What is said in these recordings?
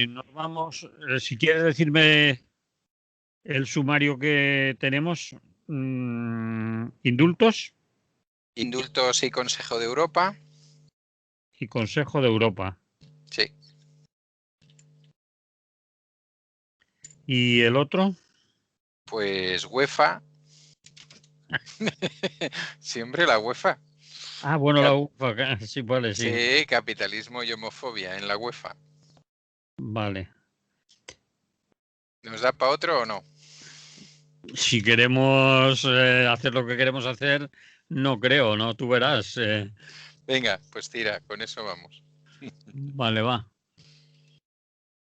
Nos vamos, si quieres decirme el sumario que tenemos, indultos Indultos y Consejo de Europa. y Consejo de Europa. Sí. ¿Y el otro? Pues UEFA. Siempre la UEFA. Ah, bueno, la UEFA, sí, vale, sí. Sí, capitalismo y homofobia en la UEFA. Vale. ¿Nos da para otro o no? Si queremos hacer lo que queremos hacer, no creo, ¿no? Tú verás. Venga, pues tira, con eso vamos. Vale, va.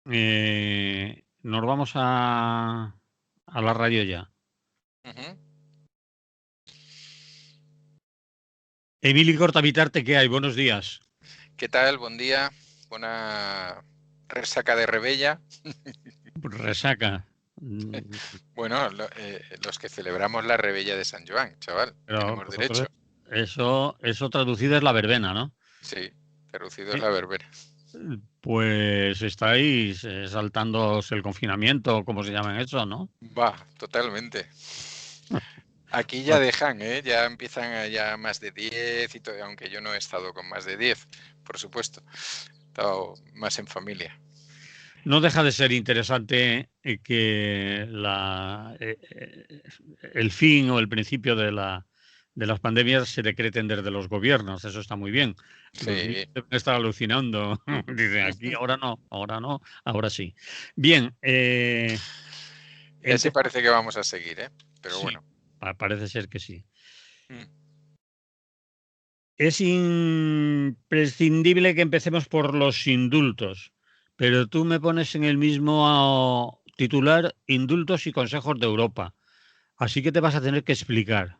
Nos vamos a la radio ya. Emili Cortavitarte, ¿qué hay? Buenos días. ¿Qué tal? Buen día. Buena resaca de Rebella. Resaca. Bueno, los que celebramos la Rebella de San Joan, chaval. Pero Tenemos derecho. eso traducido es la verbena, ¿no? Sí, traducido es la verbena. Pues estáis saltándoos el confinamiento, ¿cómo se llama eso, no? Va, totalmente. Aquí ya dejan, ¿eh? Ya empiezan ya más de 10 y todo, aunque yo no he estado con más de 10, por supuesto. He estado más en familia. No deja de ser interesante que el fin o el principio de las pandemias se decreten desde los gobiernos. Eso está muy bien. Los niños Sí. deben estar alucinando. Dicen aquí, ahora no, ahora sí. Bien. Y así parece que vamos a seguir, ¿eh? Pero Sí, bueno. parece ser que sí. Es imprescindible que empecemos por los indultos, pero tú me pones en el mismo titular indultos y consejos de Europa. Así que te vas a tener que explicar.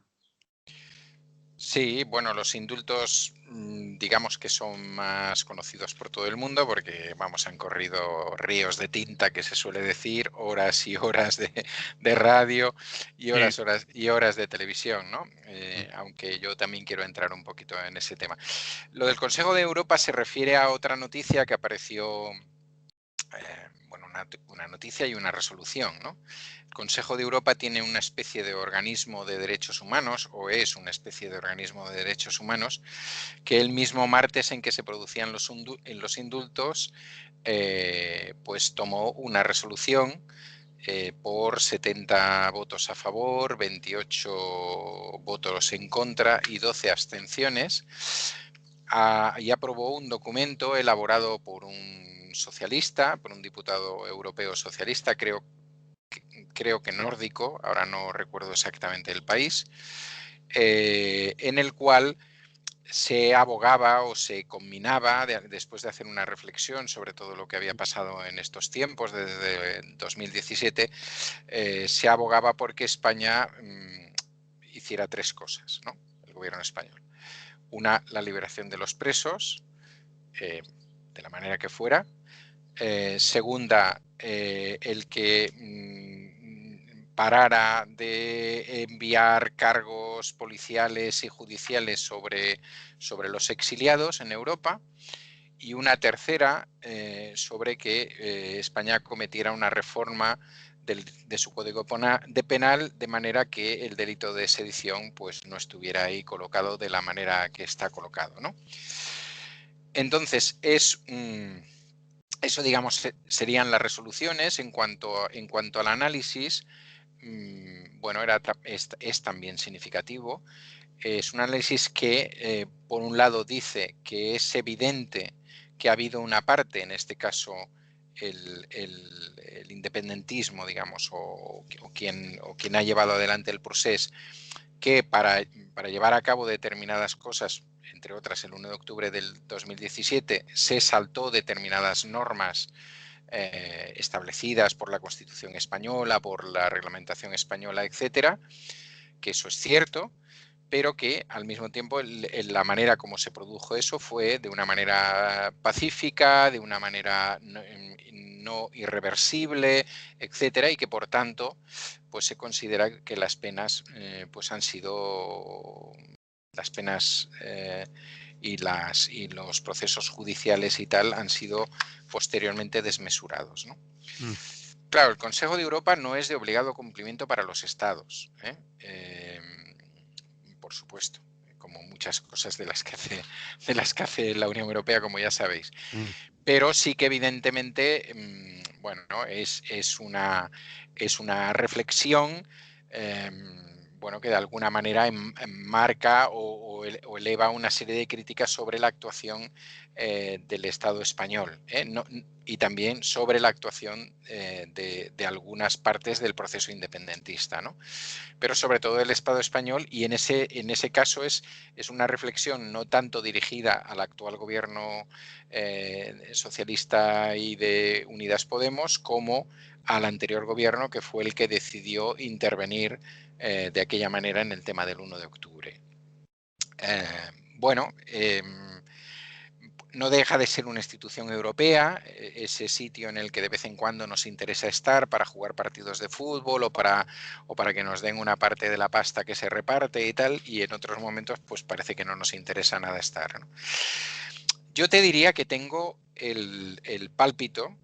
Sí, bueno, los indultos digamos que son más conocidos por todo el mundo porque, vamos, han corrido ríos de tinta, que se suele decir, horas y horas de radio y horas de televisión, ¿no? Aunque yo también quiero entrar un poquito en ese tema. Lo del Consejo de Europa se refiere a otra noticia que apareció, bueno, una noticia y una resolución, ¿no? El Consejo de Europa tiene una especie de organismo de derechos humanos, o es una especie de organismo de derechos humanos, que el mismo martes en que se producían los indultos, pues tomó una resolución por 70 votos a favor, 28 votos en contra y 12 abstenciones, y aprobó un documento elaborado por un socialista, por un diputado europeo socialista, creo que nórdico, ahora no recuerdo exactamente el país, en el cual se abogaba o se combinaba, después de hacer una reflexión sobre todo lo que había pasado en estos tiempos, desde 2017, se abogaba porque España hiciera tres cosas, ¿no? El gobierno español. Una, la liberación de los presos, de la manera que fuera. Segunda, el que parara de enviar cargos policiales y judiciales sobre los exiliados en Europa. Y una tercera, sobre que España cometiera una reforma de su código penal, de manera que el delito de sedición pues no estuviera ahí colocado de la manera que está colocado, ¿no? Entonces, eso, digamos, serían las resoluciones. En cuanto al análisis, bueno, es también significativo. Es un análisis que, por un lado, dice que es evidente que ha habido una parte, en este caso el independentismo, digamos, o quien ha llevado adelante el proceso, que para llevar a cabo determinadas cosas, entre otras el 1 de octubre del 2017, se saltó determinadas normas establecidas por la Constitución española, por la reglamentación española, etcétera, que eso es cierto, pero que al mismo tiempo la manera como se produjo eso fue de una manera pacífica, de una manera no irreversible, etcétera, y que por tanto pues se considera que las penas pues han sido las penas y los procesos judiciales y tal han sido posteriormente desmesurados, ¿no? Mm. Claro, el Consejo de Europa no es de obligado cumplimiento para los estados, por supuesto, como muchas cosas de las que hace la Unión Europea, como ya sabéis. Mm. Pero sí que evidentemente, bueno, es una reflexión, bueno, que de alguna manera enmarca o eleva una serie de críticas sobre la actuación del Estado español, y también sobre la actuación de algunas partes del proceso independentista, ¿no? Pero sobre todo del Estado español, y en ese caso es una reflexión no tanto dirigida al actual gobierno socialista y de Unidas Podemos como al anterior gobierno, que fue el que decidió intervenir de aquella manera en el tema del 1 de octubre. Bueno, no deja de ser una institución europea, ese sitio en el que de vez en cuando nos interesa estar para jugar partidos de fútbol o para que nos den una parte de la pasta que se reparte y tal, y en otros momentos pues parece que no nos interesa nada estar, ¿no? Yo te diría que tengo el pálpito,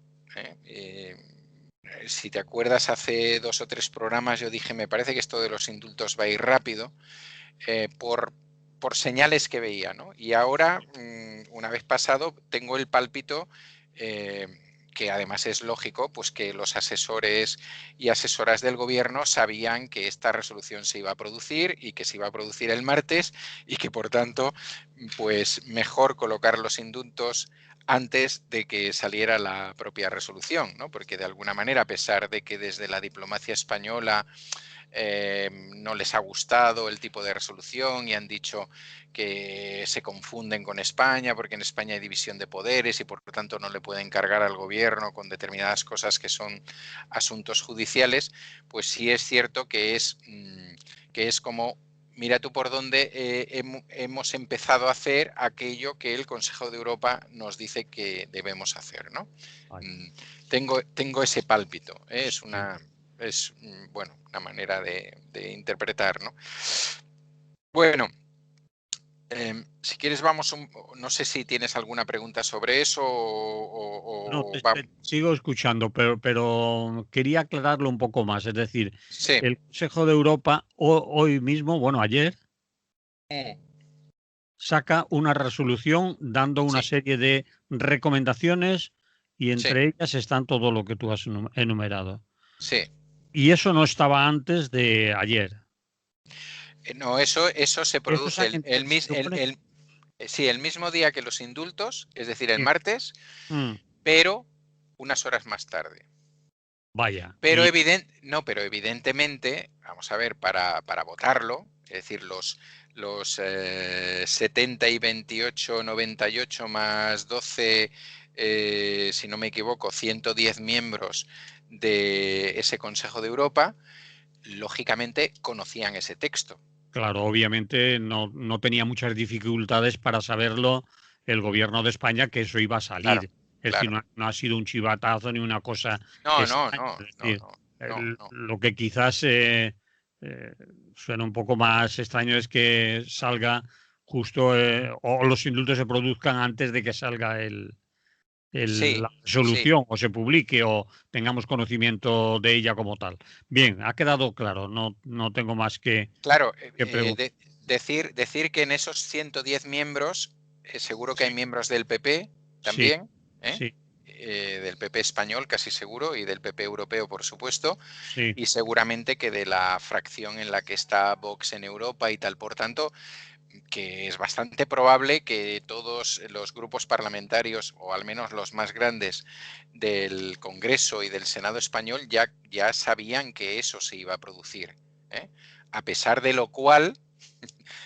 si te acuerdas, hace 2 o 3 programas yo dije, me parece que esto de los indultos va a ir rápido, por señales que veía, ¿no? Y ahora, una vez pasado, tengo el pálpito, que además es lógico, pues que los asesores y asesoras del gobierno sabían que esta resolución se iba a producir y que se iba a producir el martes, y que por tanto, pues mejor colocar los indultos antes de que saliera la propia resolución, ¿no? Porque de alguna manera, a pesar de que desde la diplomacia española no les ha gustado el tipo de resolución y han dicho que se confunden con España porque en España hay división de poderes y por lo tanto no le pueden cargar al gobierno con determinadas cosas que son asuntos judiciales, pues sí es cierto que es como, mira tú por dónde hemos empezado a hacer aquello que el Consejo de Europa nos dice que debemos hacer, ¿no? Tengo ese pálpito, es una... Es, bueno, una manera de interpretar, ¿no? Bueno, si quieres vamos, no sé si tienes alguna pregunta sobre eso No, o te sigo escuchando, pero quería aclararlo un poco más. Es decir, sí. el Consejo de Europa hoy mismo, bueno, ayer, saca una resolución dando una Sí, serie de recomendaciones y sí, entre ellas están todo lo que tú has enumerado. sí. Y eso no estaba antes de ayer. No, eso se Eso produce se supone sí, el mismo día que los indultos, es decir, el que... martes, Mm, pero unas horas más tarde. vaya. Pero evidentemente, vamos a ver, para votarlo, es decir, los 70 y 28, 98 más 12, si no me equivoco, 110 miembros de ese Consejo de Europa, lógicamente conocían ese texto. Claro, obviamente no tenía muchas dificultades para saberlo el gobierno de España que eso iba a Claro, salir. Es decir, claro. no ha sido un chivatazo ni una cosa No, no, extraña. no, Es no, decir, no, no, no. lo que quizás eh, suena un poco más extraño es que salga justo o los indultos se produzcan antes de que salga Sí, la sí. resolución o se publique o tengamos conocimiento de ella como tal. Bien, ha quedado claro, no tengo más Claro, que preguntar. decir que en esos 110 miembros, seguro que Sí, hay miembros del PP sí, también, ¿eh? sí, Del PP español casi seguro y del PP europeo, por supuesto, sí. y seguramente que de la fracción en la que está Vox en Europa y tal. Por tanto, que es bastante probable que todos los grupos parlamentarios, o al menos los más grandes del Congreso y del Senado español, ya sabían que eso se iba a producir, ¿eh? A pesar de lo cual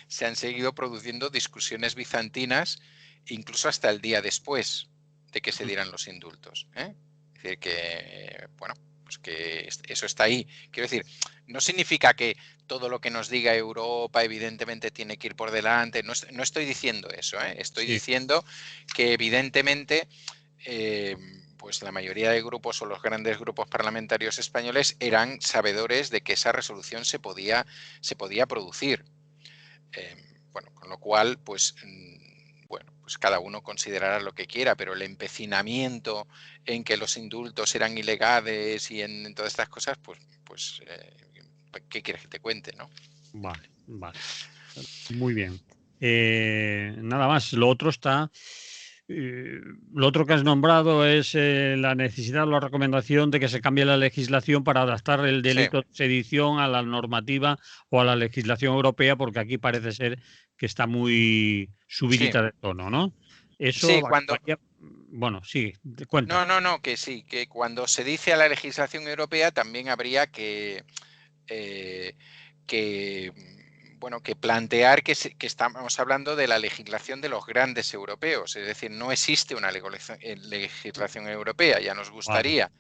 se han seguido produciendo discusiones bizantinas incluso hasta el día después de que se Mm. dieran los indultos, ¿eh? Es decir, que, bueno, pues que eso está ahí. Quiero decir, no significa que todo lo que nos diga Europa evidentemente tiene que ir por delante. No estoy diciendo eso, ¿eh? Estoy Sí, diciendo que evidentemente pues la mayoría de grupos o los grandes grupos parlamentarios españoles eran sabedores de que esa resolución se podía producir. Bueno, con lo cual, pues, pues cada uno considerará lo que quiera, pero el empecinamiento en que los indultos eran ilegales y en todas estas cosas, pues ¿qué quieres que te cuente, no? Vale, vale. Muy bien. Nada más, lo otro está. Lo otro que has nombrado es la necesidad o la recomendación de que se cambie la legislación para adaptar el Sí, delito de sedición a la normativa o a la legislación europea, porque aquí parece ser que está muy sí, subidita de tono, ¿no? Eso sí, cuando... acabaría. Bueno, sí, te cuenta. No, que sí, que cuando se dice a la legislación europea también habría eh, que, bueno, que plantear que estamos hablando de la legislación de los grandes europeos, es decir, no existe una legislación europea, ya nos Vale. gustaría,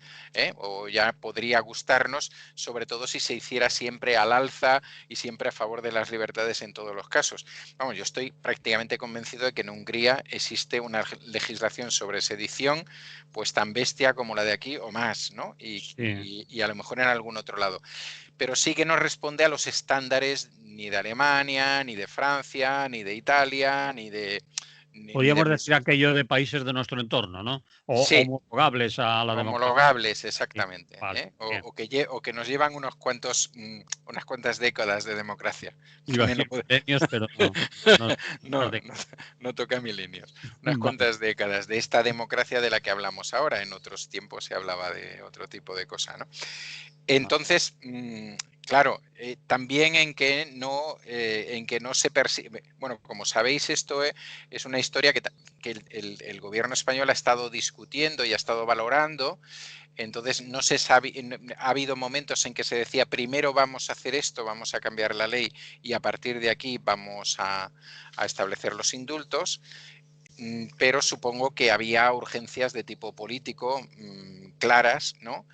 o ya podría gustarnos, sobre todo si se hiciera siempre al alza y siempre a favor de las libertades en todos los casos. Vamos, yo estoy prácticamente convencido de que en Hungría existe una legislación sobre sedición pues tan bestia como la de aquí o más, ¿no? Sí. Y a lo mejor en algún otro lado, pero sí que no responde a los estándares ni de Alemania, ni de Francia, ni de Italia, ni de Podríamos decir muchos. aquello de países de nuestro entorno, ¿no? O Sí, homologables a la democracia. homologables, Sí, exactamente, vale, ¿eh? bien. O que nos llevan unas cuantas décadas de democracia. Iba a También lo decir puede... milenios, pero no, no, no, más de- no toca milenios. Unas Vale. cuantas décadas de esta democracia de la que hablamos ahora. En otros tiempos se hablaba de otro tipo de cosa, ¿no? Entonces, claro, también en que no se persigue. Bueno, como sabéis, esto es una historia que el gobierno español ha estado discutiendo y ha estado valorando. Entonces, no se sabe, ha habido momentos en que se decía, primero vamos a hacer esto, vamos a cambiar la ley y a partir de aquí vamos a establecer los indultos, pero supongo que había urgencias de tipo político claras, ¿no?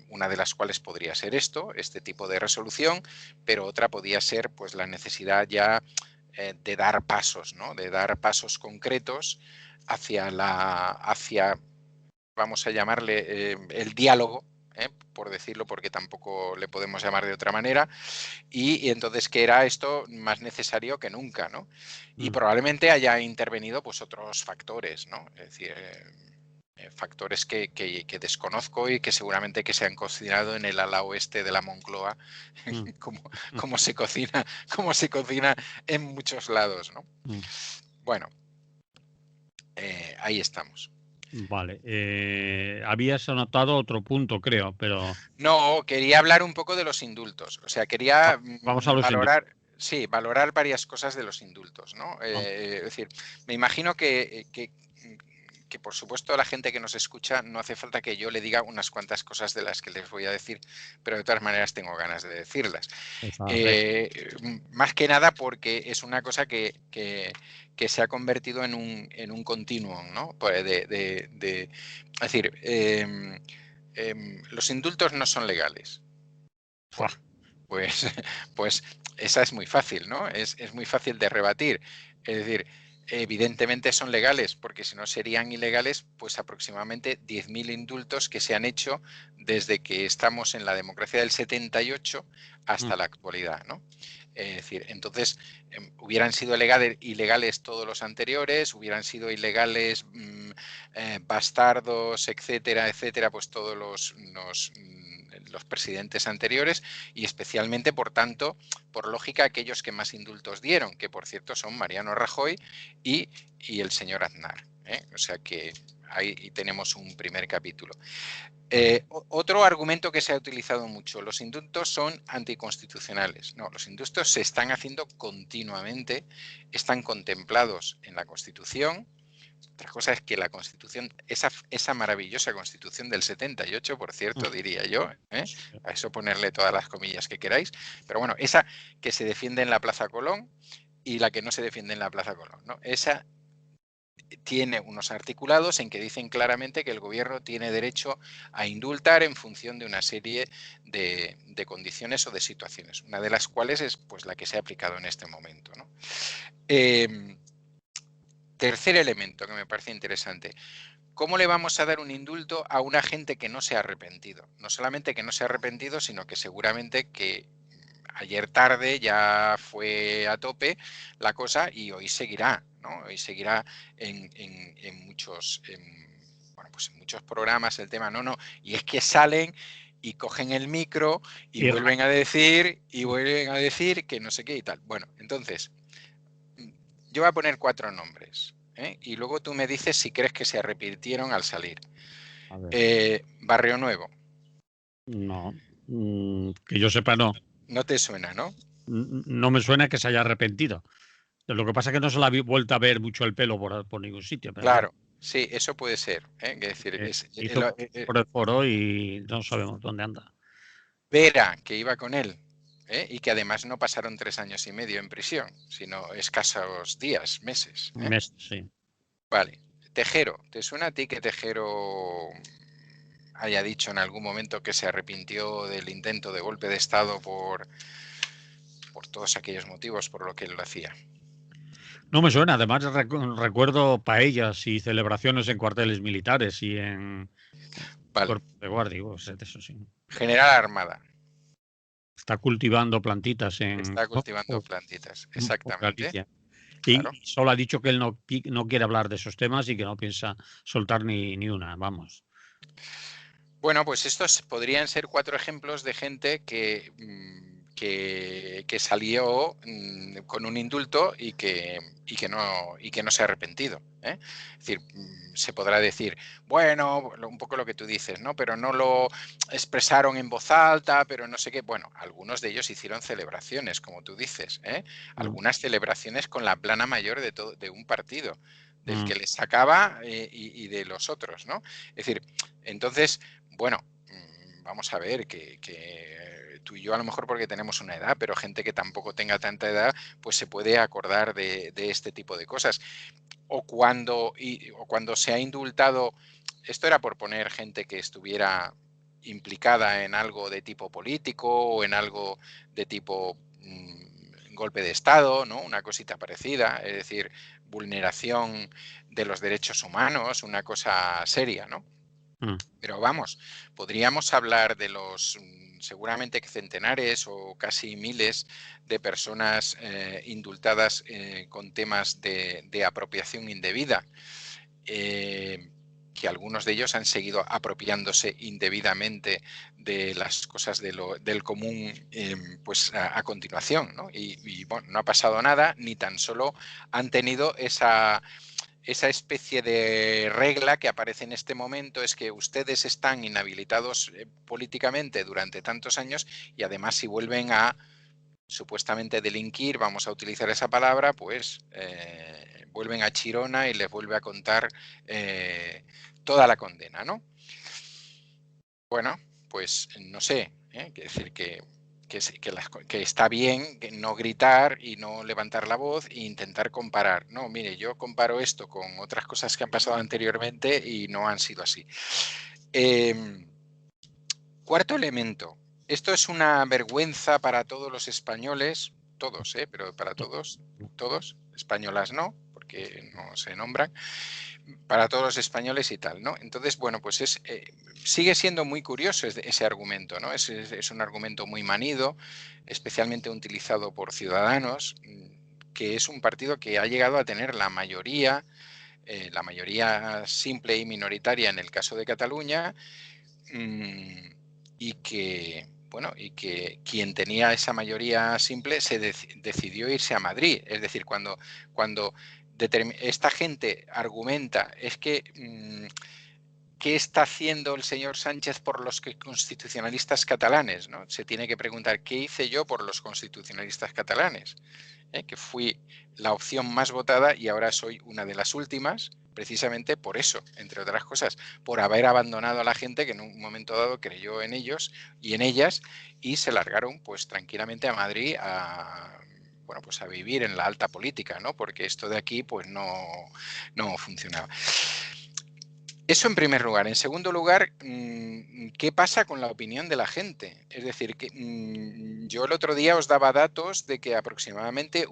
Una de las cuales podría ser este tipo de resolución, pero otra podía ser pues la necesidad ya de dar pasos, ¿no? De dar pasos concretos hacia vamos a llamarle el diálogo, por decirlo, porque tampoco le podemos llamar de otra manera, y entonces que era esto más necesario que nunca, ¿no? Y Mm. probablemente haya intervenido pues otros factores, ¿no? Es decir, factores que desconozco y que seguramente que se han cocinado en el ala oeste de la Moncloa, Mm, como, mm, como se cocina en muchos lados, ¿no? mm. Bueno, ahí estamos. Vale. Habías anotado otro punto, creo, pero No, quería hablar un poco de los indultos. O sea, va- quería vamos a los indultos. valorar, sí, valorar varias cosas de los indultos, ¿no? Es decir, me imagino que, por supuesto, la gente que nos escucha no hace falta que yo le diga unas cuantas cosas de las que les voy a decir, pero de todas maneras tengo ganas de decirlas. Más que nada porque es una cosa que se ha convertido en un continuum, ¿no? Pues es decir, los indultos no son legales. Bueno, pues, pues esa es muy fácil, ¿no? Es muy fácil de rebatir. Es decir, evidentemente son legales, porque si no serían ilegales, pues aproximadamente 10.000 indultos que se han hecho desde que estamos en la democracia del 78 Mm, hasta la actualidad, ¿no? Es decir, entonces hubieran sido ilegales todos los anteriores, hubieran sido ilegales bastardos, etcétera, etcétera, pues todos los presidentes anteriores y especialmente, por tanto, por lógica, aquellos que más indultos dieron, que por cierto son Mariano Rajoy y el señor Aznar. O sea que ahí tenemos un primer capítulo. vale. Otro argumento que se ha utilizado mucho, los indultos son anticonstitucionales. No, los indultos se están haciendo continuamente, están contemplados en la Constitución. Otra cosa es que la Constitución, esa maravillosa Constitución del 78, por cierto, Mm, diría yo, sí. a eso ponerle todas las comillas que queráis, pero bueno, esa que se defiende en la Plaza Colón y la que no se defiende en la Plaza Colón, ¿no? Esa tiene unos articulados en que dicen claramente que el gobierno tiene derecho a indultar en función de una serie de condiciones o de situaciones, una de las cuales es pues la que se ha aplicado en este momento, ¿no? Tercer elemento que me parece interesante. ¿Cómo le vamos a dar un indulto a una gente que no se ha arrepentido? No solamente que no se ha arrepentido, sino que seguramente que ayer tarde ya fue a tope la cosa y hoy seguirá, ¿no? Hoy seguirá en muchos, bueno, pues en muchos programas el tema, no, y es que salen y cogen el micro y vuelven a decir que no sé qué y tal. Bueno, entonces, yo voy a poner 4 nombres, ¿eh? Y luego tú me dices si crees que se arrepintieron al salir. Barrio Nuevo. No, que yo sepa, no. No te suena, ¿no? No me suena que se haya arrepentido. Lo que pasa es que no se le ha vuelto a ver mucho el pelo por ningún sitio. Pero Claro, sí, eso puede ser, ¿eh? Es decir, hizo por el foro y no sabemos dónde anda. Vera, que iba con él, ¿eh? Y que además no pasaron 3 años y medio en prisión, sino escasos días, meses. Sí. Vale. Tejero, ¿te suena a ti que Tejero haya dicho en algún momento que se arrepintió del intento de golpe de Estado por todos aquellos motivos por lo que él lo hacía? No me suena. Además, recuerdo paellas y celebraciones en cuarteles militares y en cuerpos de guardia. Eso sí. General Armada. Está cultivando plantitas Está cultivando plantitas, exactamente. Galicia. Claro. Y solo ha dicho que él no quiere hablar de esos temas y que no piensa soltar ni una, vamos. Bueno, pues estos podrían ser 4 ejemplos de gente que salió con un indulto y que no se ha arrepentido, ¿eh? Es decir, se podrá decir, bueno, un poco lo que tú dices, ¿no? Pero no lo expresaron en voz alta, pero no sé qué. Bueno, algunos de ellos hicieron celebraciones, como tú dices, ¿eh? Algunas celebraciones con la plana mayor de un partido, del que les sacaba y de los otros, ¿no? Es decir, entonces, bueno, vamos a ver que tú y yo a lo mejor porque tenemos una edad, pero gente que tampoco tenga tanta edad, pues se puede acordar de este tipo de cosas. O cuando se ha indultado, esto era por poner gente que estuviera implicada en algo de tipo político o en algo de tipo golpe de Estado, ¿no? Una cosita parecida, es decir, vulneración de los derechos humanos, una cosa seria, ¿no? Pero vamos, podríamos hablar de los seguramente centenares o casi miles de personas indultadas con temas de apropiación indebida, que algunos de ellos han seguido apropiándose indebidamente de las cosas del común pues a continuación, ¿no? Y bueno, no ha pasado nada, ni tan solo han tenido esa especie de regla que aparece en este momento, es que ustedes están inhabilitados políticamente durante tantos años y además si vuelven a supuestamente delinquir, vamos a utilizar esa palabra, pues vuelven a Chirona y les vuelve a contar toda la condena, ¿no? Bueno, pues no sé, quiere decir que está bien no gritar y no levantar la voz e intentar comparar. No, mire, yo comparo esto con otras cosas que han pasado anteriormente y no han sido así. Cuarto elemento. Esto es una vergüenza para todos los españoles, todos, pero para todos, españolas no, porque no se nombran, para todos los españoles y tal, ¿no? Entonces, bueno, pues sigue siendo muy curioso ese argumento, ¿no? Es un argumento muy manido, especialmente utilizado por Ciudadanos, que es un partido que ha llegado a tener la mayoría simple y minoritaria en el caso de Cataluña, y que quien tenía esa mayoría simple se decidió irse a Madrid. Es decir, cuando esta gente argumenta es que ¿qué está haciendo el señor Sánchez por los constitucionalistas catalanes? ¿No? Se tiene que preguntar, ¿qué hice yo por los constitucionalistas catalanes? Que fui la opción más votada y ahora soy una de las últimas, precisamente por eso, entre otras cosas, por haber abandonado a la gente que en un momento dado creyó en ellos y en ellas y se largaron pues tranquilamente a Madrid a vivir en la alta política, ¿no? Porque esto de aquí pues no funcionaba. Eso en primer lugar. En segundo lugar, ¿qué pasa con la opinión de la gente? Es decir, que yo el otro día os daba datos de que aproximadamente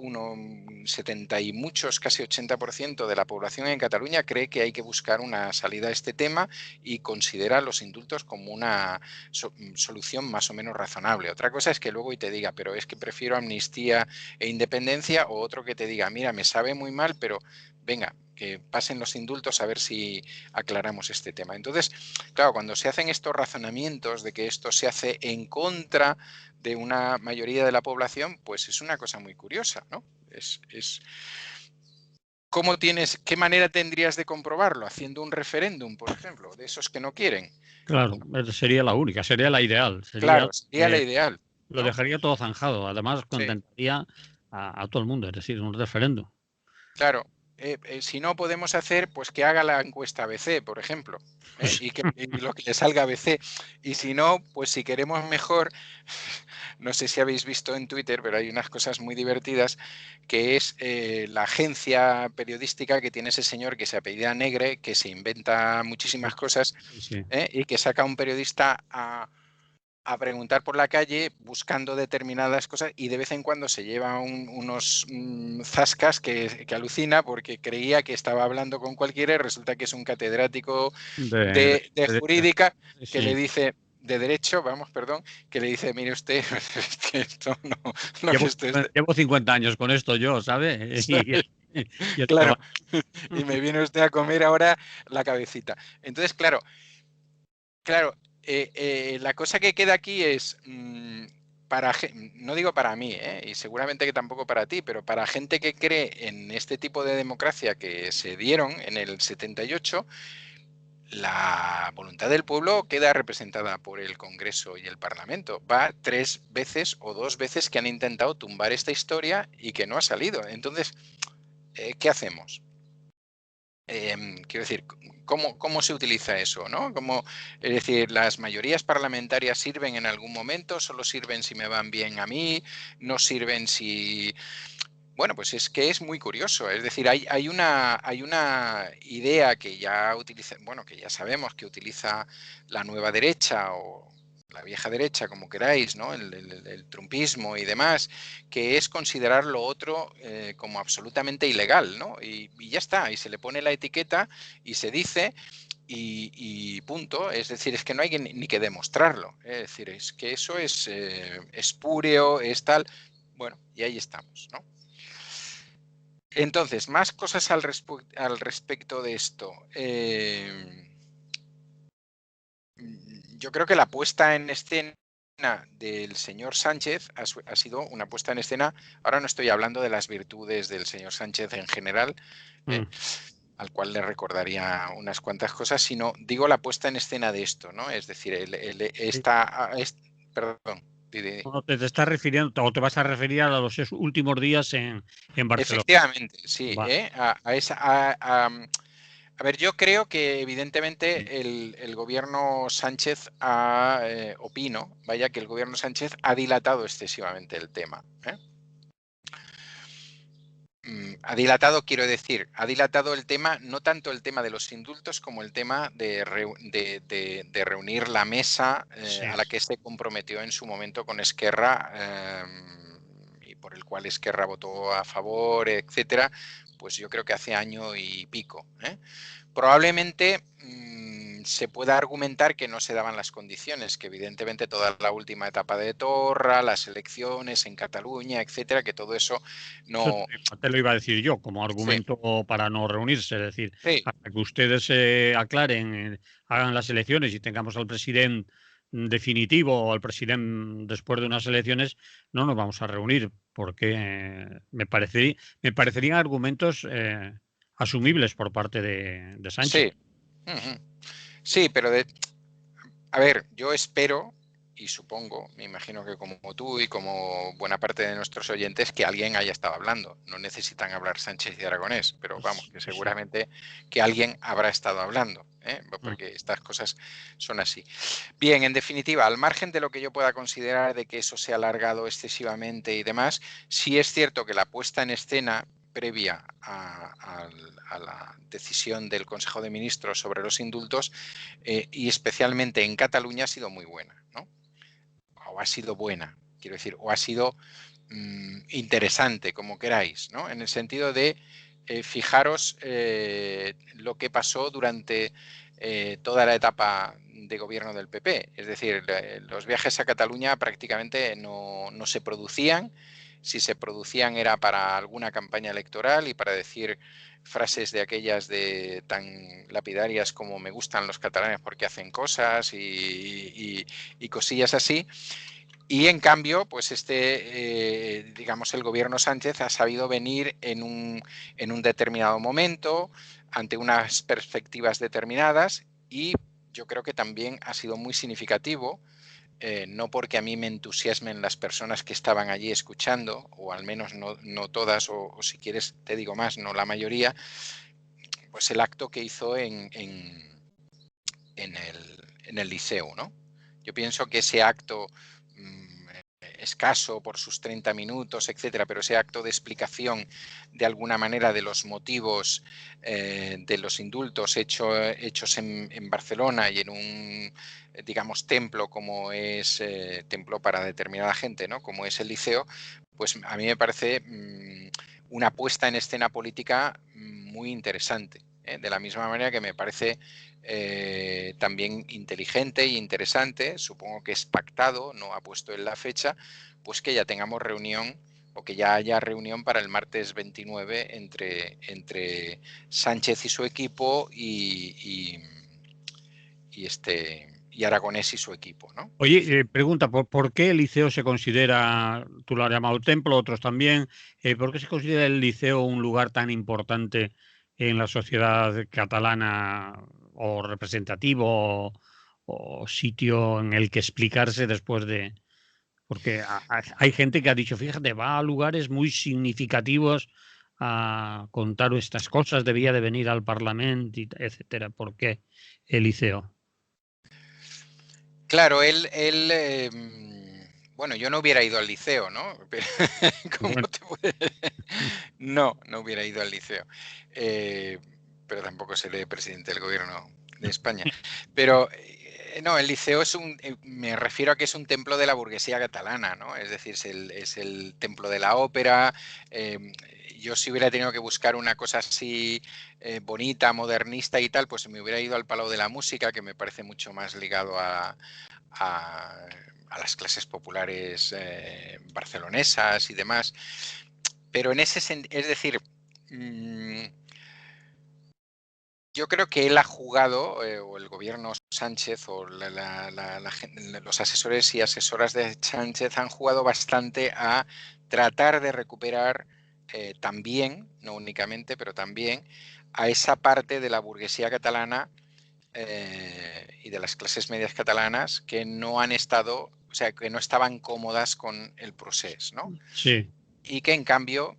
70 y muchos, casi 80% de la población en Cataluña cree que hay que buscar una salida a este tema y considera los indultos como una solución más o menos razonable. Otra cosa es que luego te diga, pero es que prefiero amnistía e independencia, o otro que te diga, mira, me sabe muy mal, pero venga, que pasen los indultos a ver si aclaramos este tema. Entonces, claro, cuando se hacen estos razonamientos de que esto se hace en contra de una mayoría de la población, pues es una cosa muy curiosa, ¿no? ¿Qué manera tendrías de comprobarlo? Haciendo un referéndum, por ejemplo, de esos que no quieren. Claro, sería la única, sería la ideal. Claro, sería la ideal, lo ¿no? dejaría todo zanjado. Además, Sí. contentaría a todo el mundo, es decir, un referéndum. Claro, si no podemos hacer, pues que haga la encuesta ABC, por ejemplo, y lo que le salga ABC. Y si no, pues si queremos mejor, no sé si habéis visto en Twitter, pero hay unas cosas muy divertidas, que es la agencia periodística que tiene ese señor que se apellida Negre, que se inventa muchísimas cosas, Sí. y que saca a un periodista a preguntar por la calle buscando determinadas cosas, y de vez en cuando se lleva unos zascas que alucina, porque creía que estaba hablando con cualquiera y resulta que es un catedrático de jurídica que le dice, de derecho, perdón, que le dice, mire usted, que esto no... Llevo 50 años con esto yo, ¿sabe? Claro, y me viene usted a comer ahora la cabecita. Entonces, claro, la cosa que queda aquí es, no digo para mí, y seguramente que tampoco para ti, pero para gente que cree en este tipo de democracia que se dieron en el 78, la voluntad del pueblo queda representada por el Congreso y el Parlamento. Va 3 veces o 2 veces que han intentado tumbar esta historia y que no ha salido. Entonces, ¿qué hacemos? Quiero decir, ¿cómo se utiliza eso? ¿No? Es decir, ¿las mayorías parlamentarias sirven en algún momento? ¿Solo sirven si me van bien a mí? ¿No sirven si...? Bueno, pues es que es muy curioso. Es decir, hay una idea que ya que ya sabemos que utiliza la nueva derecha o la vieja derecha, como queráis, ¿no? El trumpismo y demás, que es considerar lo otro como absolutamente ilegal, ¿no? Y ya está, y se le pone la etiqueta y se dice y punto. Es decir, es que no hay ni que demostrarlo. Es decir, es que eso es espúreo, es tal. Bueno, y ahí estamos, ¿no? Entonces, más cosas al respecto de esto. Yo creo que la puesta en escena del señor Sánchez ha sido una puesta en escena. Ahora no estoy hablando de las virtudes del señor Sánchez en general, al cual le recordaría unas cuantas cosas, sino digo la puesta en escena de esto, ¿no? Es decir, perdón. Te estás refiriendo, o te vas a referir a los últimos días en Barcelona. Efectivamente, sí. A ver, yo creo que evidentemente el gobierno Sánchez opino, que el gobierno Sánchez ha dilatado excesivamente el tema. Ha dilatado, quiero decir, ha dilatado el tema, no tanto el tema de los indultos como el tema de reunir la mesa a la que se comprometió en su momento con Esquerra, y por el cual Esquerra votó a favor, etcétera, pues yo creo que hace año y pico. Probablemente se pueda argumentar que no se daban las condiciones, que evidentemente toda la última etapa de Torra, las elecciones en Cataluña, etcétera, que todo eso no... Te lo iba a decir yo, como argumento para no reunirse, es decir, Sí. hasta que ustedes se aclaren, hagan las elecciones y tengamos al presidente definitivo o al presidente después de unas elecciones, no nos vamos a reunir, porque me parecerían argumentos asumibles por parte de Sánchez. Sí, sí, pero a ver, yo espero y supongo, me imagino que como tú y como buena parte de nuestros oyentes, que alguien haya estado hablando. No necesitan hablar Sánchez y Aragonés, pero vamos, que seguramente que alguien habrá estado hablando, porque estas cosas son así. Bien, en definitiva, al margen de lo que yo pueda considerar de que eso se ha alargado excesivamente y demás, sí es cierto que la puesta en escena previa a la decisión del Consejo de Ministros sobre los indultos, y especialmente en Cataluña, ha sido muy buena, ¿no? O ha sido buena, quiero decir, o ha sido interesante, como queráis, ¿no? En el sentido de, fijaros lo que pasó durante toda la etapa de gobierno del PP. Es decir, los viajes a Cataluña prácticamente no se producían. Si se producían era para alguna campaña electoral y para decir frases de aquellas de tan lapidarias como me gustan los catalanes porque hacen cosas y cosillas así. Y en cambio, pues digamos, el gobierno Sánchez ha sabido venir en un determinado momento, ante unas perspectivas determinadas, y yo creo que también ha sido muy significativo, no porque a mí me entusiasmen las personas que estaban allí escuchando, o al menos no todas, o si quieres te digo más, no la mayoría, pues el acto que hizo en el Liceo, ¿no? Yo pienso que ese acto escaso por sus 30 minutos, etcétera, pero ese acto de explicación de alguna manera de los motivos de los indultos hechos en Barcelona y en un, digamos, templo como es, templo para determinada gente, ¿no? Como es el Liceo, pues a mí me parece una puesta en escena política muy interesante, ¿eh? De la misma manera que me parece también inteligente e interesante, supongo que es pactado, no ha puesto en la fecha, pues que ya tengamos reunión o que ya haya reunión para el martes 29 entre Sánchez y su equipo y Aragonés y su equipo, ¿no? Oye, pregunta, ¿por qué el liceo se considera, tú lo has llamado templo, otros también, ¿por qué se considera el liceo un lugar tan importante en la sociedad catalana o representativo o sitio en el que explicarse después de... Porque hay gente que ha dicho, fíjate, va a lugares muy significativos a contar estas cosas, debía de venir al Parlamento, etcétera. ¿Por qué el liceo? Claro, bueno, yo no hubiera ido al liceo, ¿no? ¿Cómo Bueno, te no hubiera ido al liceo. Eh, pero tampoco seré presidente del gobierno de España. Pero no, el liceo me refiero a que es un templo de la burguesía catalana, ¿no? Es decir, es el templo de la ópera. Yo si hubiera tenido que buscar una cosa así bonita, modernista y tal, pues me hubiera ido al Palau de la Música, que me parece mucho más ligado a, las clases populares barcelonesas y demás. Pero en ese sentido, es decir, yo creo que él ha jugado, o el gobierno Sánchez, o los asesores y asesoras de Sánchez han jugado bastante a tratar de recuperar también, no únicamente, pero también a esa parte de la burguesía catalana y de las clases medias catalanas que no han estado, o sea, que no estaban cómodas con el proceso, ¿no? sí. Y que en cambio,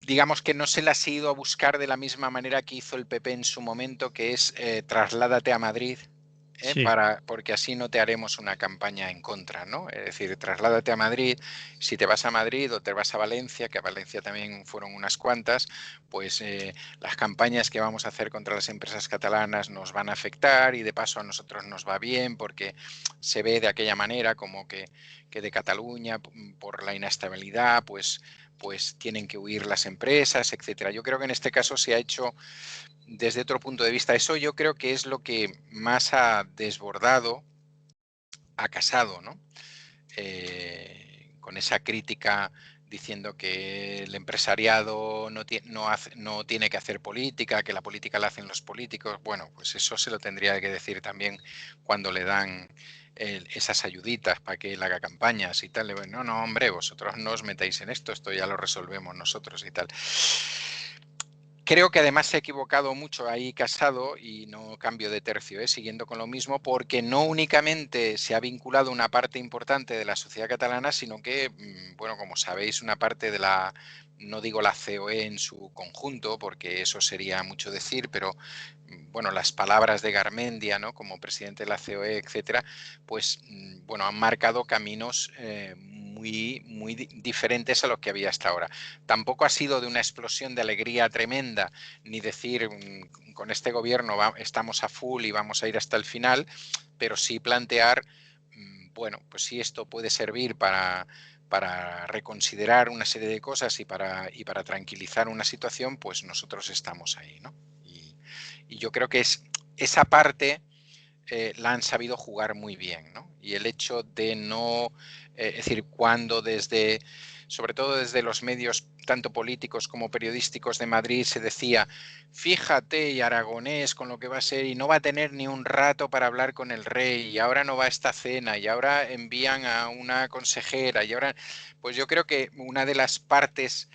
digamos que no se las ha ido a buscar de la misma manera que hizo el PP en su momento, que es trasládate a Madrid, Sí, porque así no te haremos una campaña en contra, ¿no? Es decir, trasládate a Madrid, si te vas a Madrid o te vas a Valencia, que a Valencia también fueron unas cuantas, pues las campañas que vamos a hacer contra las empresas catalanas nos van a afectar y de paso a nosotros nos va bien porque se ve de aquella manera como que de Cataluña, por la inestabilidad, pues tienen que huir las empresas, etcétera. Yo creo que en este caso se ha hecho desde otro punto de vista. Eso yo creo que es lo que más ha desbordado a Casado, ¿no? Con esa crítica diciendo que el empresariado no tiene que hacer política, que la política la hacen los políticos. Bueno, pues eso se lo tendría que decir también cuando le dan esas ayuditas para que él haga campañas y tal. No, no, hombre, vosotros no os metáis en esto ya lo resolvemos nosotros y tal. Creo que además se ha equivocado mucho ahí Casado, y no cambio de tercio, siguiendo con lo mismo, porque no únicamente se ha vinculado una parte importante de la sociedad catalana, sino que, bueno, como sabéis, una parte de la, no digo la COE en su conjunto, porque eso sería mucho decir, pero bueno, las palabras de Garmendia, ¿no? Como presidente de la COE, etcétera, pues bueno, han marcado caminos muy diferentes a lo que había hasta ahora. Tampoco ha sido de una explosión de alegría tremenda, ni decir con este gobierno estamos a full y vamos a ir hasta el final, pero sí plantear, bueno, pues si esto puede servir para reconsiderar una serie de cosas y para tranquilizar una situación, pues nosotros estamos ahí, ¿no? Y yo creo que esa parte la han sabido jugar muy bien, ¿no? Y el hecho de no, es decir, cuando sobre todo desde los medios tanto políticos como periodísticos de Madrid se decía, fíjate, y Aragonés con lo que va a ser, y no va a tener ni un rato para hablar con el rey, y ahora no va a esta cena, y ahora envían a una consejera, y ahora, pues yo creo que una de las partes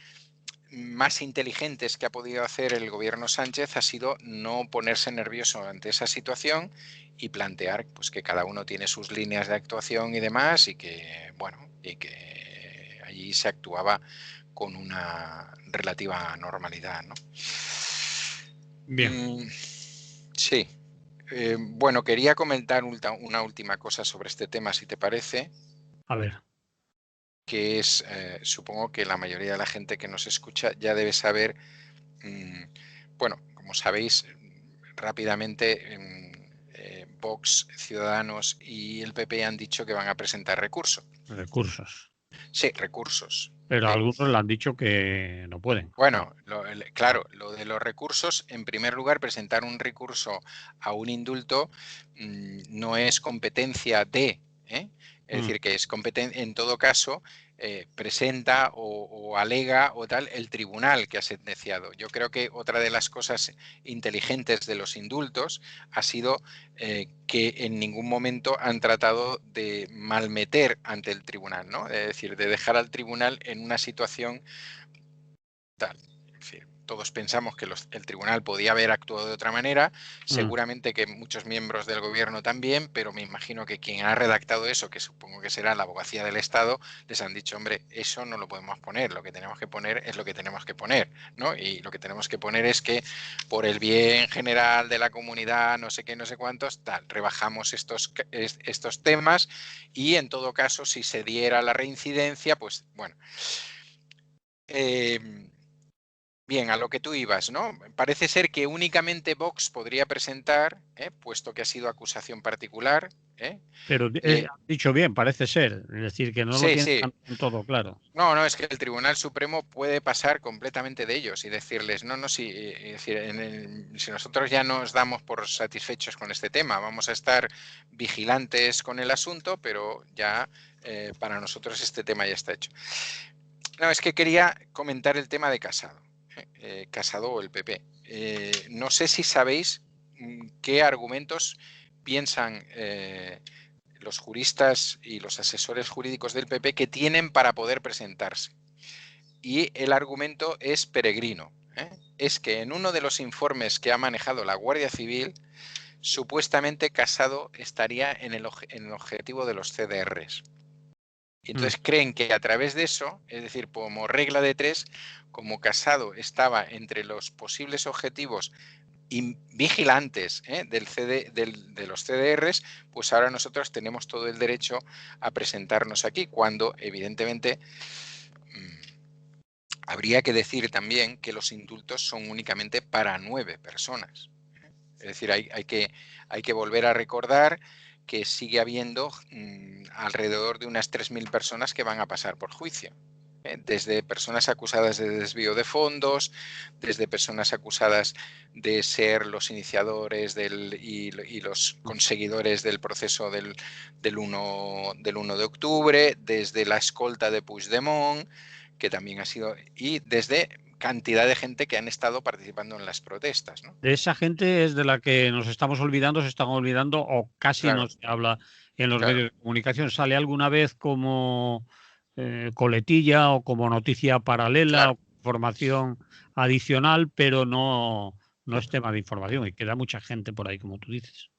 más inteligentes que ha podido hacer el gobierno Sánchez ha sido no ponerse nervioso ante esa situación y plantear pues que cada uno tiene sus líneas de actuación y demás, y que bueno, y que allí se actuaba con una relativa normalidad, ¿no? Bien. Sí. Bueno, quería comentar una última cosa sobre este tema, si te parece. A ver. Que es, supongo que la mayoría de la gente que nos escucha ya debe saber, bueno, como sabéis, rápidamente Vox, Ciudadanos y el PP han dicho que van a presentar recurso. Recursos. Sí, recursos. Pero algunos le han dicho que no pueden. Bueno, claro, lo de los recursos, en primer lugar, presentar un recurso a un indulto no es competencia de, es decir, que es en todo caso, presenta o alega o tal el tribunal que ha sentenciado. Yo creo que otra de las cosas inteligentes de los indultos ha sido que en ningún momento han tratado de malmeter ante el tribunal, ¿no? Es decir, de dejar al tribunal en una situación tal. Es decir, todos pensamos que el tribunal podía haber actuado de otra manera, seguramente que muchos miembros del gobierno también, pero me imagino que quien ha redactado eso, que supongo que será la Abogacía del Estado, les han dicho, hombre, eso no lo podemos poner, lo que tenemos que poner es lo que tenemos que poner, ¿no? Y lo que tenemos que poner es que por el bien general de la comunidad, no sé qué, no sé cuántos, tal, rebajamos estos temas y en todo caso, si se diera la reincidencia, pues bueno. Bien, a lo que tú ibas, ¿no? Parece ser que únicamente Vox podría presentar, puesto que ha sido acusación particular. Pero has dicho bien, parece ser. Es decir, que no lo Sí, tienen sí. todo claro. No, es que el Tribunal Supremo puede pasar completamente de ellos y decirles, no, si, es decir, si nosotros ya nos damos por satisfechos con este tema, vamos a estar vigilantes con el asunto, pero ya para nosotros este tema ya está hecho. No, es que quería comentar el tema de Casado. Casado o el PP. No sé si sabéis qué argumentos piensan los juristas y los asesores jurídicos del PP que tienen para poder presentarse. Y el argumento es peregrino. Es que en uno de los informes que ha manejado la Guardia Civil, supuestamente Casado estaría en el objetivo de los CDRs. Y entonces creen que a través de eso, es decir, como regla de tres, como Casado estaba entre los posibles objetivos vigilantes de los CDRs, pues ahora nosotros tenemos todo el derecho a presentarnos aquí, cuando evidentemente habría que decir también que los indultos son únicamente para 9 personas. Es decir, hay que volver a recordar que sigue habiendo alrededor de unas 3.000 personas que van a pasar por juicio. Desde personas acusadas de desvío de fondos, desde personas acusadas de ser los iniciadores y los conseguidores del proceso del 1 de octubre, desde la escolta de Puigdemont, que también ha sido, y desde cantidad de gente que han estado participando en las protestas, ¿no? De esa gente es de la que nos estamos olvidando, se están olvidando o casi no se habla en los medios de comunicación. Sale alguna vez como coletilla o como noticia paralela o información adicional, pero no es tema de información y queda mucha gente por ahí, como tú dices.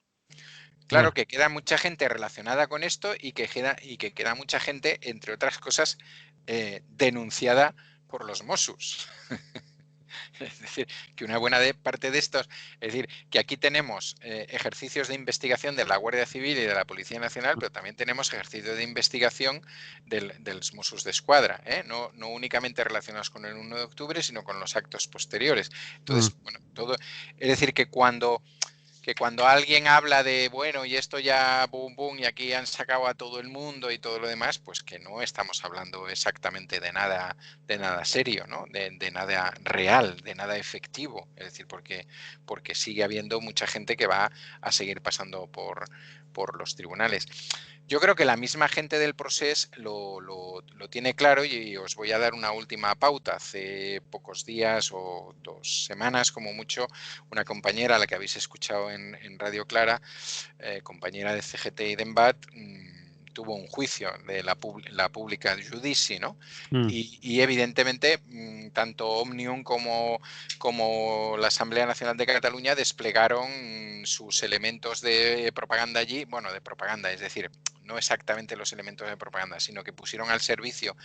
Claro, que queda mucha gente relacionada con esto y que queda mucha gente, entre otras cosas, denunciada por los Mossos. Es decir, que una buena parte de estos, es decir, que aquí tenemos ejercicios de investigación de la Guardia Civil y de la Policía Nacional, pero también tenemos ejercicios de investigación de los Mossos d'Esquadra, no únicamente relacionados con el 1 de octubre, sino con los actos posteriores. Entonces, bueno, todo, es decir, que cuando alguien habla de, bueno, y esto ya, boom, boom, y aquí han sacado a todo el mundo y todo lo demás, pues que no estamos hablando exactamente de nada serio, ¿no? De nada real, de nada efectivo. Es decir, porque sigue habiendo mucha gente que va a seguir pasando por los tribunales. Yo creo que la misma gente del Procés lo tiene claro, y os voy a dar una última pauta. Hace pocos días o 2 semanas, como mucho, una compañera a la que habéis escuchado en Radio Clara, compañera de CGT y de EMBAT, tuvo un juicio de la Pública Judici, ¿no? Y evidentemente tanto Òmnium como la Asamblea Nacional de Cataluña desplegaron sus elementos de propaganda allí, bueno, de propaganda, es decir, no exactamente los elementos de propaganda, sino que pusieron al servicio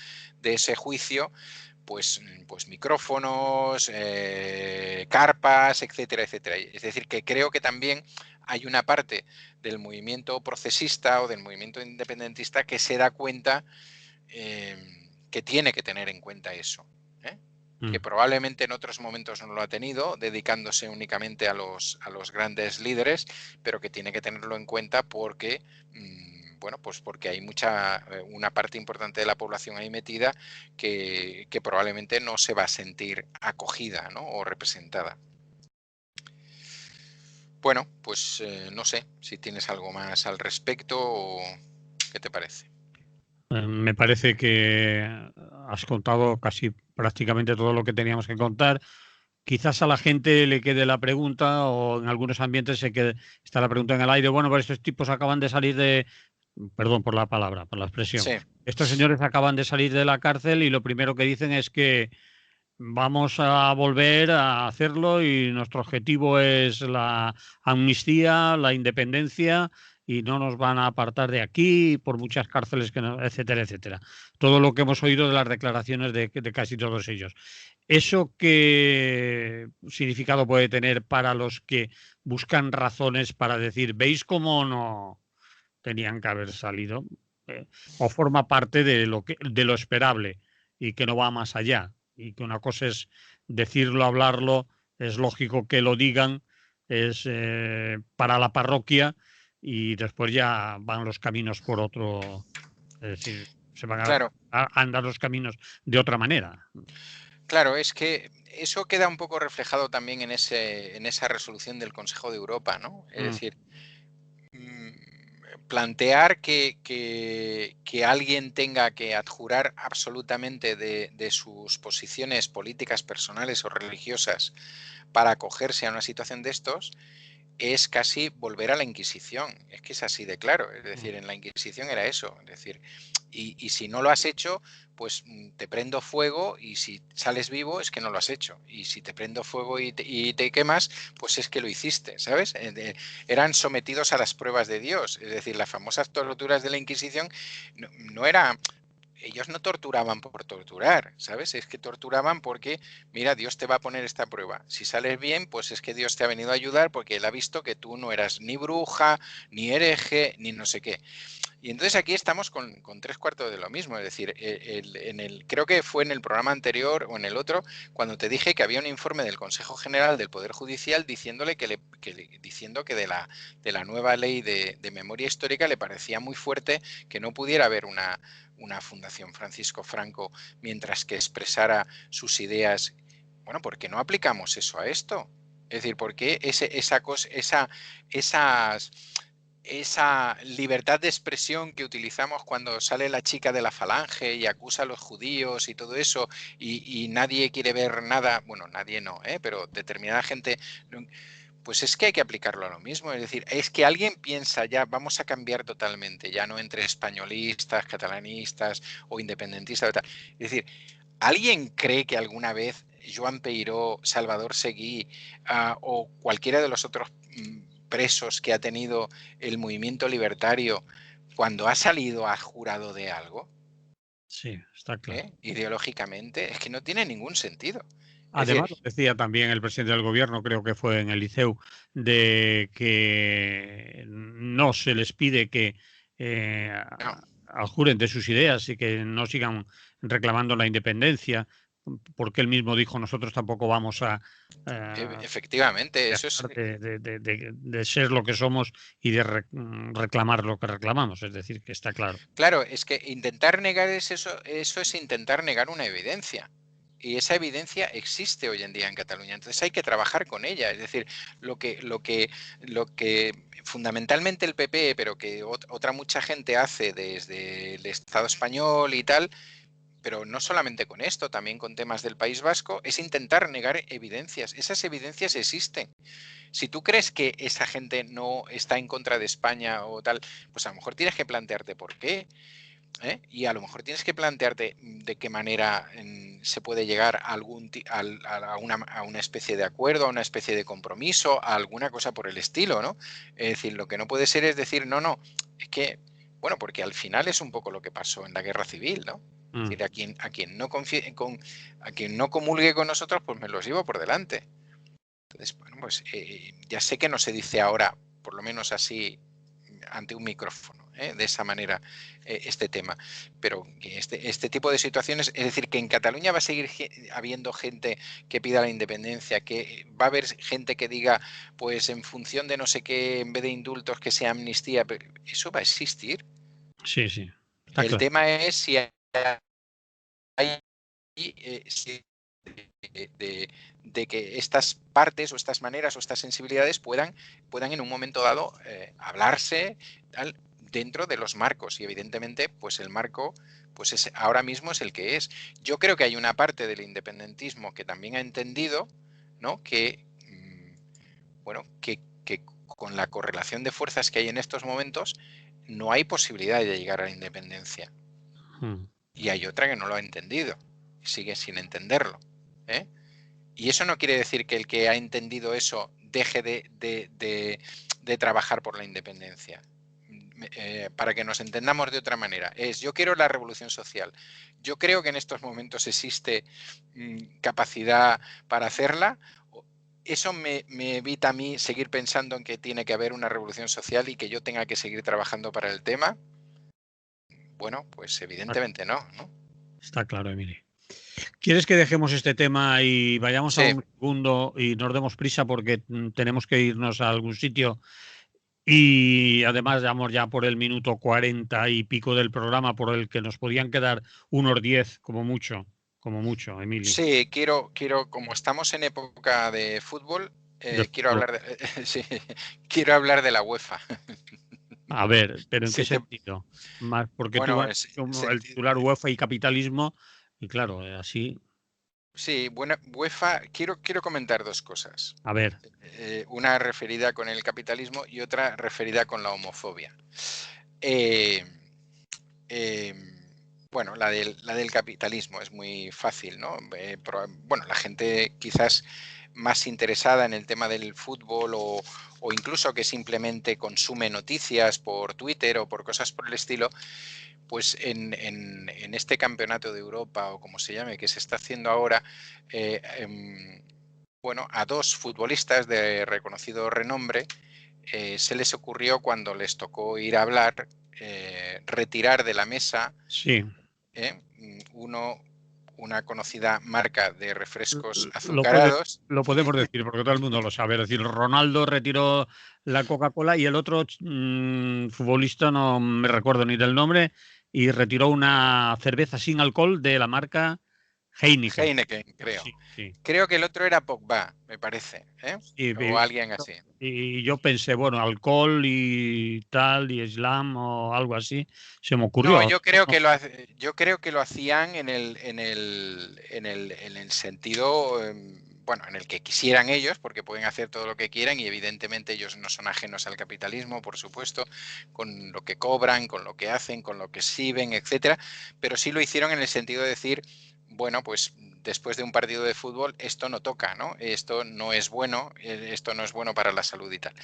de ese juicio pues micrófonos, carpas, etcétera, etcétera. Es decir, que creo que también hay una parte del movimiento procesista o del movimiento independentista que se da cuenta que tiene que tener en cuenta eso. Que probablemente en otros momentos no lo ha tenido, dedicándose únicamente a los grandes líderes, pero que tiene que tenerlo en cuenta porque, bueno, pues porque hay una parte importante de la población ahí metida que probablemente no se va a sentir acogida, ¿no? O representada. Bueno, pues no sé si tienes algo más al respecto o qué te parece. Me parece que has contado casi prácticamente todo lo que teníamos que contar. Quizás a la gente le quede la pregunta, o en algunos ambientes está la pregunta en el aire. Bueno, pero estos tipos acaban de salir perdón por la palabra, por la expresión. Sí. Estos señores acaban de salir de la cárcel y lo primero que dicen es que vamos a volver a hacerlo y nuestro objetivo es la amnistía, la independencia, y no nos van a apartar de aquí por muchas cárceles, etcétera, etcétera. Todo lo que hemos oído de las declaraciones de casi todos ellos. ¿Eso qué significado puede tener para los que buscan razones para decir, ¿veis cómo no tenían que haber salido? ¿O forma parte de lo esperable y que no va más allá? Y que una cosa es decirlo, hablarlo, es lógico que lo digan, es para la parroquia, y después ya van los caminos por otro, es decir, se van Claro. a andar los caminos de otra manera. Claro, es que eso queda un poco reflejado también en esa resolución del Consejo de Europa, ¿no? Es decir, plantear que alguien tenga que adjurar absolutamente de sus posiciones políticas, personales o religiosas para acogerse a una situación de estos es casi volver a la Inquisición. Es que es así de claro. Es decir, en la Inquisición era eso. Es decir, y si no lo has hecho, pues te prendo fuego, y si sales vivo es que no lo has hecho. Y si te prendo fuego y te quemas, pues es que lo hiciste, ¿sabes? Eran sometidos a las pruebas de Dios. Es decir, las famosas torturas de la Inquisición no era... Ellos no torturaban por torturar, ¿sabes? Es que torturaban porque, mira, Dios te va a poner esta prueba. Si sales bien, pues es que Dios te ha venido a ayudar porque Él ha visto que tú no eras ni bruja, ni hereje, ni no sé qué. Y entonces aquí estamos con 3/4 de lo mismo. Es decir, creo que fue en el programa anterior o en el otro, cuando te dije que había un informe del Consejo General del Poder Judicial diciéndole diciendo que de la nueva ley de memoria histórica le parecía muy fuerte que no pudiera haber una Fundación Francisco Franco mientras que expresara sus ideas. Bueno, ¿por qué no aplicamos eso a esto? Es decir, ¿por qué esa libertad de expresión que utilizamos cuando sale la chica de la Falange y acusa a los judíos y todo eso, y nadie quiere ver nada? Bueno, nadie no, pero determinada gente... Pues es que hay que aplicarlo a lo mismo. Es decir, es que alguien piensa ya, vamos a cambiar totalmente, ya no entre españolistas, catalanistas o independentistas. Es decir, ¿alguien cree que alguna vez Joan Peiró, Salvador Seguí o cualquiera de los otros presos que ha tenido el movimiento libertario, cuando ha salido, ha jurado de algo? Sí, está claro. Ideológicamente, es que no tiene ningún sentido. Es Además, lo decir, decía también el presidente del gobierno, creo que fue en el Liceu, de que no se les pide que no. adjuren de sus ideas y que no sigan reclamando la independencia, porque él mismo dijo, nosotros tampoco vamos a Efectivamente, eso es. dejar de ser lo que somos y de reclamar lo que reclamamos. Es decir, que está claro. Claro, es que intentar negar eso es intentar negar una evidencia. Y esa evidencia existe hoy en día en Cataluña. Entonces hay que trabajar con ella. Es decir, lo que fundamentalmente el PP, pero que otra mucha gente hace desde el Estado español y tal, pero no solamente con esto, también con temas del País Vasco, es intentar negar evidencias. Esas evidencias existen. Si tú crees que esa gente no está en contra de España o tal, pues a lo mejor tienes que plantearte por qué. Y a lo mejor tienes que plantearte de qué manera se puede llegar a una especie de acuerdo, a una especie de compromiso, a alguna cosa por el estilo, ¿no? Es decir, lo que no puede ser es decir, no, no, es que, bueno, porque al final es un poco lo que pasó en la guerra civil, ¿no? Es decir, a quien no confíe, a quien no comulgue con nosotros, pues me los llevo por delante. Entonces, bueno, pues ya sé que no se dice ahora, por lo menos así, ante un micrófono, de esa manera, este tema. Pero que este tipo de situaciones, es decir, que en Cataluña va a seguir habiendo gente que pida la independencia, que va a haber gente que diga, pues en función de no sé qué, en vez de indultos, que sea amnistía, pero eso va a existir. Sí, sí, está El claro. tema es si hay si de que estas partes o estas maneras o estas sensibilidades puedan en un momento dado hablarse tal, dentro de los marcos y evidentemente pues el marco pues ahora mismo es el que es. Yo creo que hay una parte del independentismo que también ha entendido, ¿no? Que bueno, que con la correlación de fuerzas que hay en estos momentos no hay posibilidad de llegar a la independencia. Y hay otra que no lo ha entendido y sigue sin entenderlo. Y eso no quiere decir que el que ha entendido eso deje de trabajar por la independencia. Para que nos entendamos de otra manera, yo quiero la revolución social. Yo creo que en estos momentos existe capacidad para hacerla. Eso me evita a mí seguir pensando en que tiene que haber una revolución social y que yo tenga que seguir trabajando para el tema. Bueno, pues evidentemente no, ¿no? Está claro, Emily. ¿Quieres que dejemos este tema y vayamos a Sí, un segundo y nos demos prisa porque tenemos que irnos a algún sitio? Y además vamos ya por el minuto 40 y pico del programa, por el que nos podían quedar unos 10 como mucho, Emily. sí, como estamos en época de fútbol, De quiero fútbol. hablar sí, quiero hablar de la UEFA. A ver, pero ¿en qué Sí, sentido? Más porque tú bueno, vas como el titular UEFA y capitalismo, y claro, así, sí, buena UEFA. Quiero comentar dos cosas. a ver, Una referida con el capitalismo y otra referida con la homofobia. Eh, eh, bueno, la del capitalismo es muy fácil, ¿no? Bueno, la gente quizás más interesada en el tema del fútbol o incluso que simplemente consume noticias por Twitter o por cosas por el estilo, pues en este campeonato de Europa o como se llame, que se está haciendo ahora, bueno, a dos futbolistas de reconocido renombre se les ocurrió cuando les tocó ir a hablar, retirar de la mesa sí, una conocida marca de refrescos lo, puede, azucarados. lo podemos decir porque todo el mundo lo sabe. Es decir, Ronaldo retiró la Coca-Cola y el otro futbolista, no me recuerdo ni del nombre, y retiró una cerveza sin alcohol de la marca Heineken. Heineken, creo. Sí, sí. Creo que el otro era Pogba, me parece, Y, o alguien así. y yo pensé, bueno, alcohol y tal, y Islam o algo así, se me No, ocurrió. No, yo creo que lo hacían en el sentido, bueno, en el que quisieran ellos, porque pueden hacer todo lo que quieran y evidentemente ellos no son ajenos al capitalismo, por supuesto, con lo que cobran, con lo que hacen, con lo que exhiben, etcétera, pero sí lo hicieron en el sentido de decir, bueno, pues después de un partido de fútbol, esto no toca, ¿no? Esto no es bueno, esto no es bueno para la salud y tal.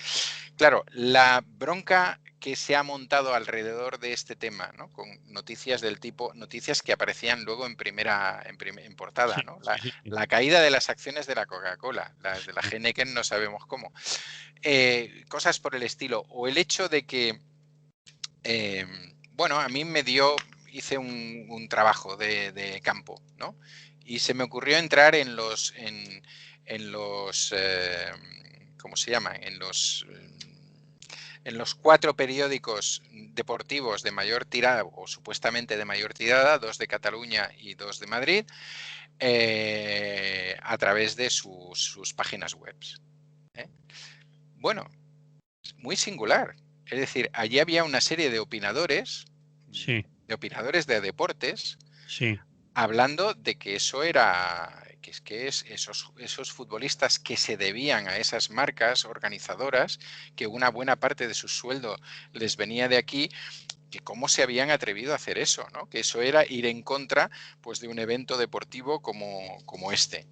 Claro, la bronca que se ha montado alrededor de este tema, ¿no? Con noticias del tipo, noticias que aparecían luego en portada, Sí, ¿no? sí, sí, sí. La caída de las acciones de la Coca-Cola, las de la Heineken no sabemos cómo. Cosas por el estilo. O el hecho de que, bueno, a mí hice un trabajo de campo, ¿no? Y se me ocurrió entrar en los, ¿cómo se llama? En los 4 periódicos deportivos de mayor tirada, o supuestamente de mayor tirada, 2 de Cataluña y 2 de Madrid, a través de sus páginas web. Bueno, muy singular. Es decir, allí había una serie de opinadores Sí, de deportes, sí, hablando de que eso era, que esos futbolistas que se debían a esas marcas organizadoras, que una buena parte de su sueldo les venía de aquí, que cómo se habían atrevido a hacer eso, ¿no? Que eso era ir en contra, pues, de un evento deportivo como este.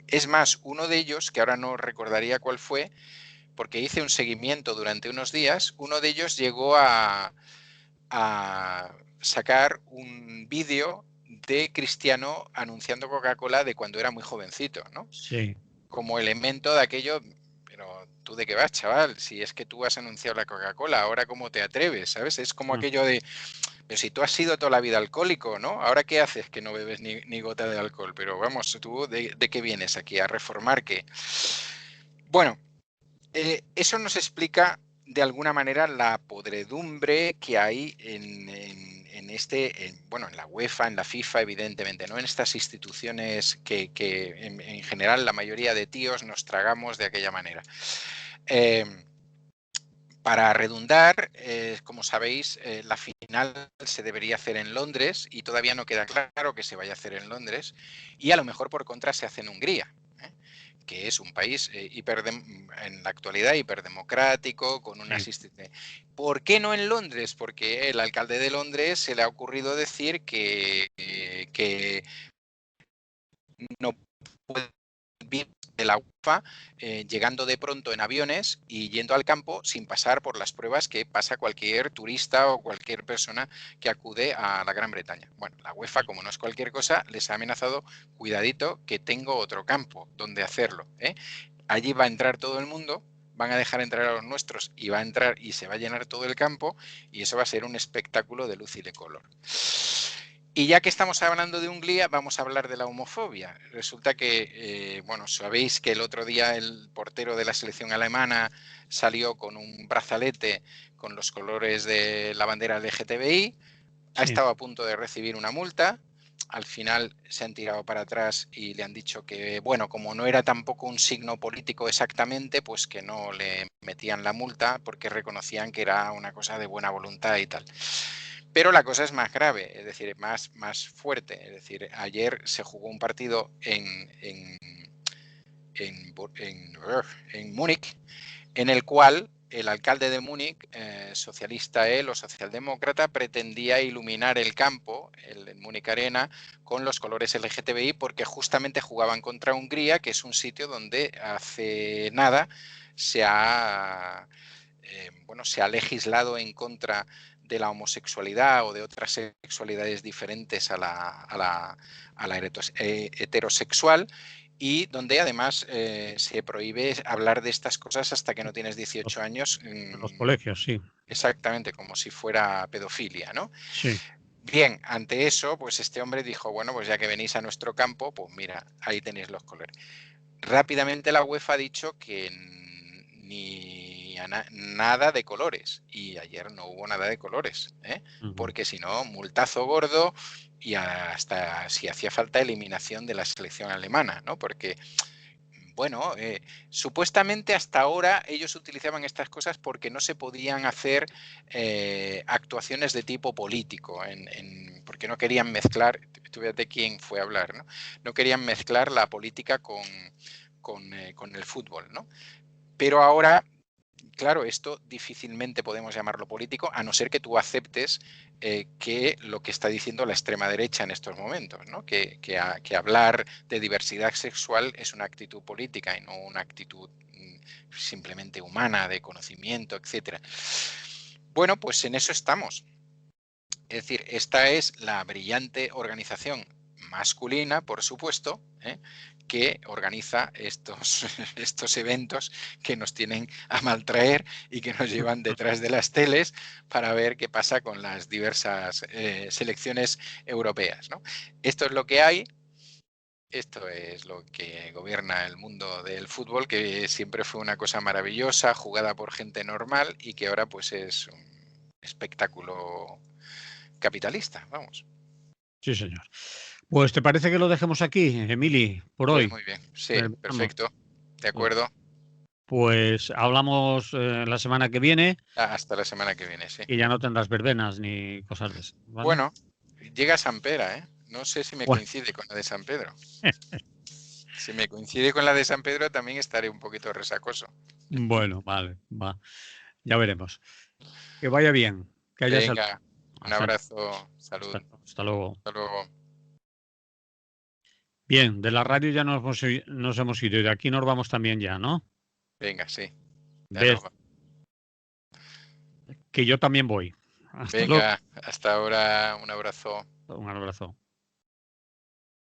Es más, uno de ellos, que ahora no recordaría cuál fue, porque hice un seguimiento durante unos días, uno de ellos llegó a sacar un vídeo de Cristiano anunciando Coca-Cola de cuando era muy jovencito, ¿no? sí. Como elemento de aquello, pero ¿tú de qué vas, chaval? Si es que tú has anunciado la Coca-Cola, ¿ahora cómo te atreves? ¿Sabes? Es como aquello de, pero si tú has sido toda la vida alcohólico, ¿no? ¿Ahora qué haces que no bebes ni gota de alcohol? Pero vamos, ¿tú de qué vienes aquí? ¿A reformar qué? Bueno, eso nos explica de alguna manera la podredumbre que hay bueno, en la UEFA, en la FIFA, evidentemente, ¿no? En estas instituciones que en general la mayoría de tíos nos tragamos de aquella manera. Para redundar, como sabéis, la final se debería hacer en Londres y todavía no queda claro que se vaya a hacer en Londres, y a lo mejor por contra se hace en Hungría, que es un país en la actualidad hiperdemocrático, con unas Sí. instituciones. ¿Por qué no en Londres? Porque el alcalde de Londres se le ha ocurrido decir que no puede vivir de la UEFA llegando de pronto en aviones y yendo al campo sin pasar por las pruebas que pasa cualquier turista o cualquier persona que acude a la Gran Bretaña. Bueno, la UEFA, como no es cualquier cosa, les ha amenazado, cuidadito, que tengo otro campo donde hacerlo. Allí va a entrar todo el mundo, van a dejar entrar a los nuestros y va a entrar y se va a llenar todo el campo, y eso va a ser un espectáculo de luz y de color. Y ya que estamos hablando de Hungría, vamos a hablar de la homofobia. Resulta que, bueno, sabéis que el otro día el portero de la selección alemana salió con un brazalete con los colores de la bandera LGTBI, ha Sí. estado a punto de recibir una multa, al final se han tirado para atrás y le han dicho que, bueno, como no era tampoco un signo político exactamente, pues que no le metían la multa porque reconocían que era una cosa de buena voluntad y tal. Pero la cosa es más grave, es decir, más fuerte. Es decir, ayer se jugó un partido en Múnich, en el cual el alcalde de Múnich, socialista él o socialdemócrata, pretendía iluminar el campo, el Múnich Arena, con los colores LGTBI, porque justamente jugaban contra Hungría, que es un sitio donde hace nada se ha legislado en contra de la homosexualidad o de otras sexualidades diferentes a la heterosexual, y donde además se prohíbe hablar de estas cosas hasta que no tienes 18 años. En los colegios, sí. Exactamente, como si fuera pedofilia, ¿no? Sí. Bien, ante eso, pues este hombre dijo, bueno, pues ya que venís a nuestro campo, pues mira, ahí tenéis los colores. Rápidamente la UEFA ha dicho que ni nada de colores, y ayer no hubo nada de colores, porque si no, multazo gordo y hasta, si hacía falta, eliminación de la selección alemana, ¿no? Porque, bueno, supuestamente hasta ahora ellos utilizaban estas cosas porque no se podían hacer actuaciones de tipo político, porque no querían mezclar, fíjate quién fue a hablar, ¿no? No querían mezclar la política con el fútbol, ¿no? Pero ahora, claro, esto difícilmente podemos llamarlo político, a no ser que tú aceptes que lo que está diciendo la extrema derecha en estos momentos, ¿no? Que hablar de diversidad sexual es una actitud política y no una actitud simplemente humana, de conocimiento, etcétera. Bueno, pues en eso estamos. Es decir, esta es la brillante organización masculina, por supuesto, que organiza estos eventos que nos tienen a maltraer y que nos llevan detrás de las teles para ver qué pasa con las diversas selecciones europeas, ¿no? Esto es lo que hay. Esto es lo que gobierna el mundo del fútbol, que siempre fue una cosa maravillosa, jugada por gente normal y que ahora pues es un espectáculo capitalista, vamos. Sí, señor. Pues ¿te parece que lo dejemos aquí, Emili, por Pues hoy? muy bien, sí, Terminamos. perfecto, de acuerdo. Pues hablamos la semana que viene Hasta la semana que viene, sí. y ya no tendrás verbenas ni cosas de eso, ¿vale? Bueno, llega San Pera, ¿eh? No sé si me Bueno. coincide con la de San Pedro. Si me coincide con la de San Pedro, también estaré un poquito resacoso. Bueno, vale, va. Ya veremos. Que vaya bien, que haya salud. Venga, un Hasta, abrazo, salud, hasta luego. hasta luego. Bien, de la radio ya nos hemos ido y de aquí nos vamos también ya, ¿no? Venga, sí, ya ¿Ves? nos vamos. Que yo también voy. Hasta luego. Venga, hasta ahora, un abrazo. Un abrazo.